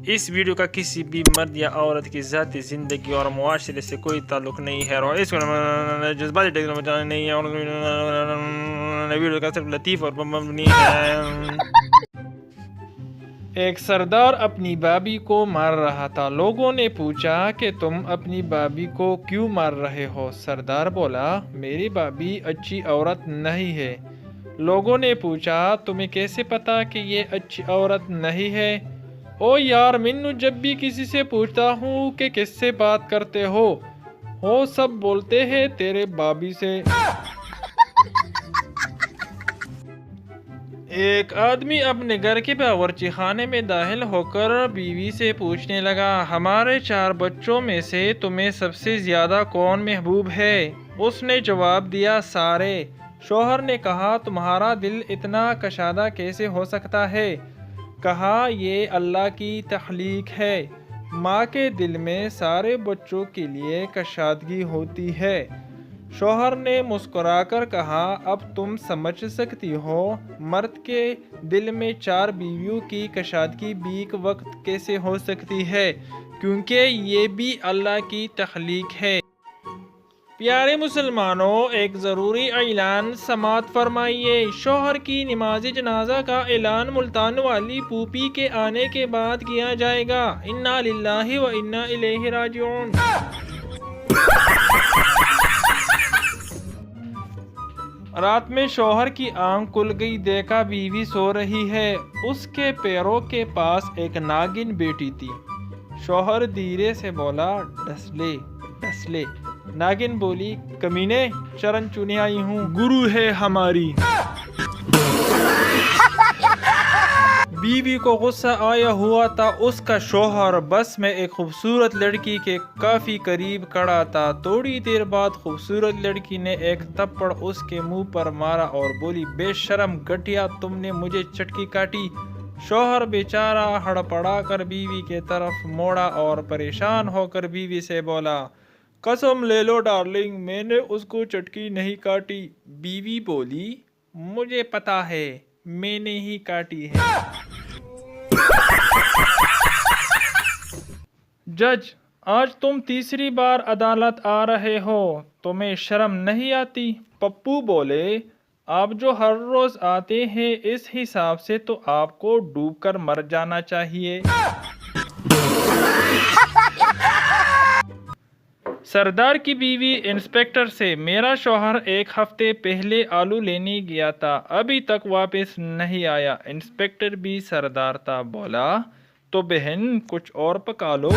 اس video کا کسی بھی مرد یا عورت کی ذاتی زندگی اور معاشرے سے کوئی تعلق نہیں ہے اور اس کو جذباتی ٹیکنالوجی بچانا نہیں ہے اور ویڈیو کا صرف لطیف اور مبنی ہے۔ ایک سردار اپنی بابی کو مار رہا تھا۔ لوگوں نے پوچھا کہ تم اپنی بابی کو کیوں مار رہے ہو؟ سردار بولا، میری بابی اچھی عورت نہیں ہے۔ لوگوں نے پوچھا، تمہیں کیسے پتا کہ یہ اچھی عورت نہیں ہے؟ او یار، میں جب بھی کسی سے پوچھتا ہوں کہ کس سے بات کرتے ہو سب بولتے ہیں تیرے بابی سے۔ ایک آدمی اپنے گھر کے باورچی خانے میں داخل ہو کر بیوی سے پوچھنے لگا، ہمارے 4 بچوں میں سے تمہیں سب سے زیادہ کون محبوب ہے؟ اس نے جواب دیا، سارے۔ شوہر نے کہا، تمہارا دل اتنا کشادہ کیسے ہو سکتا ہے؟ کہا، یہ اللہ کی تخلیق ہے۔ ماں کے دل میں سارے بچوں کے لیے کشادگی ہوتی ہے۔ شوہر نے مسکرا کر کہا، اب تم سمجھ سکتی ہو مرد کے دل میں 4 بیویوں کی کشادگی بھی ایک وقت کیسے ہو سکتی ہے، کیونکہ یہ بھی اللہ کی تخلیق ہے۔ پیارے مسلمانوں، ایک ضروری اعلان سماعت فرمائیے۔ شوہر کی نماز جنازہ کا اعلان ملتان والی پھوپھی کے آنے کے بعد کیا جائے گا۔ انا للہ و انا الیہ راجعون۔ رات میں شوہر کی آنکھ کھل گئی، دیکھا بیوی سو رہی ہے، اس کے پیروں کے پاس ایک ناگن بیٹھی تھی۔ شوہر دھیرے سے بولا، ڈس لے ڈس لے۔ ناگن بولی، کمینے، چرن چنے آئی ہوں، گرو ہے ہماری۔ بیوی کو غصہ آیا ہوا تھا، اس کا شوہر بس میں ایک خوبصورت لڑکی کے کافی قریب کھڑا تھا۔ تھوڑی دیر بعد خوبصورت لڑکی نے ایک تھپڑ اس کے منہ پر مارا اور بولی، بے شرم گھٹیا، تم نے مجھے چٹکی کاٹی۔ شوہر بیچارہ ہڑبڑا کر بیوی کی طرف موڑا اور پریشان ہو کر بیوی سے بولا، قسم لے لو ڈارلنگ، میں نے اس کو چٹکی نہیں کاٹی۔ بیوی بولی، مجھے پتا ہے، میں نے ہی کاٹی ہے۔ جج، آج تم تیسری بار عدالت آ رہے ہو، تمہیں شرم نہیں آتی؟ پپو بولے، آپ جو ہر روز آتے ہیں، اس حساب سے تو آپ کو ڈوب کر مر جانا چاہیے۔ سردار کی بیوی انسپکٹر سے، میرا شوہر 1 ہفتے پہلے آلو لینے گیا تھا، ابھی تک واپس نہیں آیا۔ انسپکٹر بھی سردار تھا، بولا، تو بہن کچھ اور پکا لو۔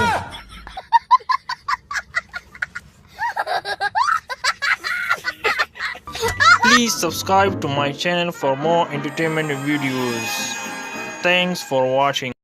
Please subscribe to my channel for more entertainment videos. Thanks for watching.